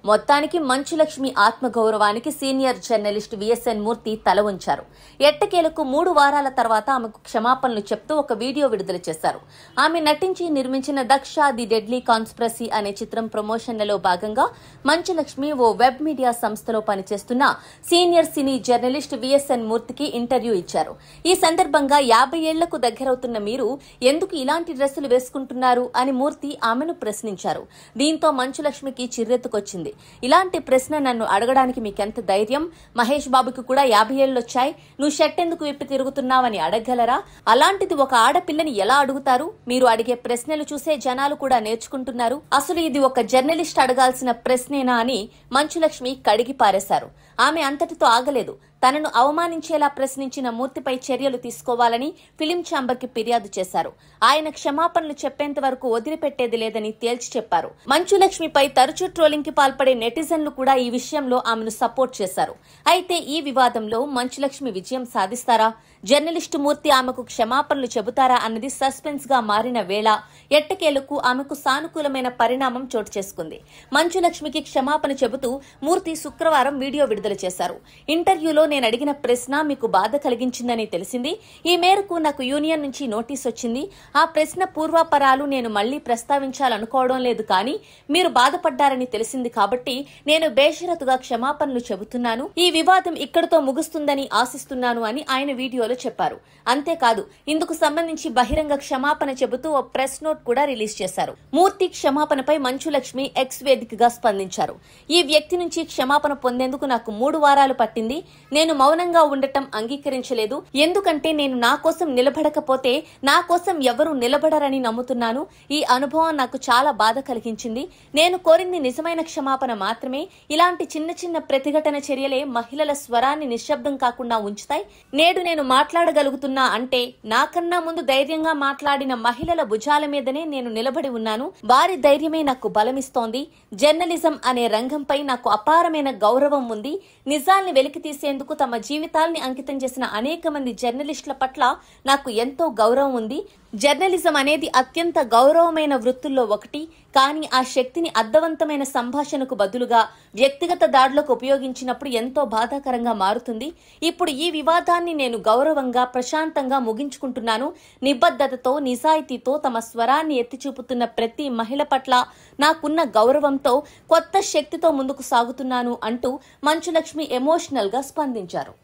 మొత్తానికి మంచులక్ష్మి ఆత్మగౌరవానికి senior journalist VSN మూర్తి తల ఉంచారు. ఎట్టకేలకు 3 వారాల తర్వాత ఆమెకు క్షమాపణలు చెప్తూ ఒక వీడియో విడుదల చేశారు. ఆమె నటించి నిర్మించిన దక్ష ది డెడ్లీ కాన్స్పిరసీ అనే చిత్రం ప్రమోషన్లలో భాగంగా మంచులక్ష్మి ఓ వెబ్ మీడియా సంస్థలో పనిచేస్తున్న సీనియర్ సినీ జర్నలిస్ట్ విఎస్ఎన్ మూర్తికి ఇంటర్వ్యూ ఇచ్చారు. ఈ సందర్భంగా 50 ఏళ్లకు దగ్గరవుతున్న మీరు ఎందుకు ఇలాంటి డ్రెస్సులు వేసుకుంటున్నారు అని మూర్తి ఆమెను ప్రశ్నించారు. దీంతో మంచులక్ష్మికి చిర్రెత్తుకొచ్చింది. ఇలాంటి ప్రశ్న నన్ను అడగడానికి మీకెంత ధైర్యం? మహేష్ బాబుకి కూడా 50 ఏళ్లొచ్చాయి, నువ్వు షర్ట్ ఎందుకు విప్పి తిరుగుతున్నావని అడగగలరా? అలాంటిది ఒక ఆడపిల్లని ఎలా అడుగుతారు? మీరు అడిగే ప్రశ్నలు చూసే జనాలు కూడా నేర్చుకుంటున్నారు. అసలు ఇది ఒక జర్నలిస్ట్ అడగాల్సిన ప్రశ్నేనా అని మంచులక్ష్మి కడిగి పారేశారు. ఆమె అంతటితో ఆగలేదు. తనను అవమానించేలా ప్రశ్నించిన మూర్తిపై చర్యలు తీసుకోవాలని ఫిలిం ఛాంబర్ కి ఫిర్యాదు చేశారు. ఆయన క్షమాపణలు చెప్పేంత వరకు వదిలిపెట్టేది లేదని తేల్చి చెప్పారు. మంచులక్ష్మిపై తరచూ ట్రోలింగ్ కి పాల్పడే నెటిజన్లు కూడా ఈ విషయంలో ఆమెను సపోర్ట్ చేశారు. అయితే ఈ వివాదంలో మంచులక్ష్మి విజయం సాధిస్తారా? జర్నలిస్టు మూర్తి ఆమెకు క్షమాపణలు చెబుతారా అన్నది సస్పెన్స్ గా మారిన వేళ ఎట్టకేలకు ఆమెకు సానుకూలమైన పరిణామం చోటు చేసుకుంది. మంచులక్ష్మికి క్షమాపణ చెబుతూ మూర్తి శుక్రవారం వీడియో విడుదల చేశారు. ఇంటర్వ్యూలో నేను అడిగిన ప్రశ్న మీకు బాధ కలిగించిందని తెలిసింది. ఈ మేరకు నాకు యూనియన్ నుంచి నోటీస్ వచ్చింది. ఆ ప్రశ్న పూర్వాపరాలు నేను మళ్లీ ప్రస్తావించాలనుకోవడం లేదు, కానీ మీరు బాధపడ్డారని తెలిసింది కాబట్టి నేను బేషరతుగా క్షమాపణలు చెబుతున్నాను. ఈ వివాదం ఇక్కడితో ముగుస్తుందని ఆశిస్తున్నాను అని ఆయన వీడియోలో చెప్పారు. అంతేకాదు, ఇందుకు సంబంధించి బహిరంగ క్షమాపణ చెబుతూ ఓ ప్రెస్ నోట్ కూడా రిలీజ్ చేశారు. మూర్తి క్షమాపణపై మంచులక్ష్మి ఎక్స్ వేదికగా స్పందించారు. ఈ వ్యక్తి నుంచి క్షమాపణ పొందేందుకు నాకు 3 వారాలు పట్టింది. నేను మౌనంగా ఉండటం అంగీకరించలేదు. ఎందుకంటే నేను నా కోసం నిలబడకపోతే నా కోసం ఎవరూ నిలబడరని నమ్ముతున్నాను. ఈ అనుభవం నాకు చాలా బాధ కలిగించింది. నేను కోరింది నిజమైన క్షమాపణ మాత్రమే. ఇలాంటి చిన్న చిన్న ప్రతిఘటన చర్యలే మహిళల స్వరాన్ని నిశ్శబ్దం కాకుండా ఉంచుతాయి. నేడు నేను మాట్లాడగలుగుతున్నా అంటే నాకన్నా ముందు ధైర్యంగా మాట్లాడిన మహిళల భుజాల మీదనే నేను నిలబడి ఉన్నాను. వారి ధైర్యమే నాకు బలమిస్తోంది. జర్నలిజం అనే రంగంపై నాకు అపారమైన గౌరవం ఉంది. నిజాల్ని వెలికి తీసేందుకు తమ జీవితాల్ని అంకితం చేసిన అనేక మంది జర్నలిస్టుల పట్ల నాకు ఎంతో గౌరవం ఉంది. జర్నలిజం అనేది అత్యంత గౌరవమైన వృత్తుల్లో ఒకటి. కానీ ఆ శక్తిని అర్థవంతమైన సంభాషణకు బదులుగా వ్యక్తిగత దాడులకు ఉపయోగించినప్పుడు ఎంతో బాధాకరంగా మారుతుంది. ఇప్పుడు ఈ వివాదాన్ని నేను గౌరవంగా ప్రశాంతంగా ముగించుకుంటున్నాను. నిబద్ధతతో నిజాయితీతో తమ స్వరాన్ని ఎత్తి చూపుతున్న ప్రతి మహిళ పట్ల నాకున్న గౌరవంతో కొత్త శక్తితో ముందుకు సాగుతున్నాను అంటూ మంచులక్ష్మి ఎమోషనల్ గా స్పందించారు.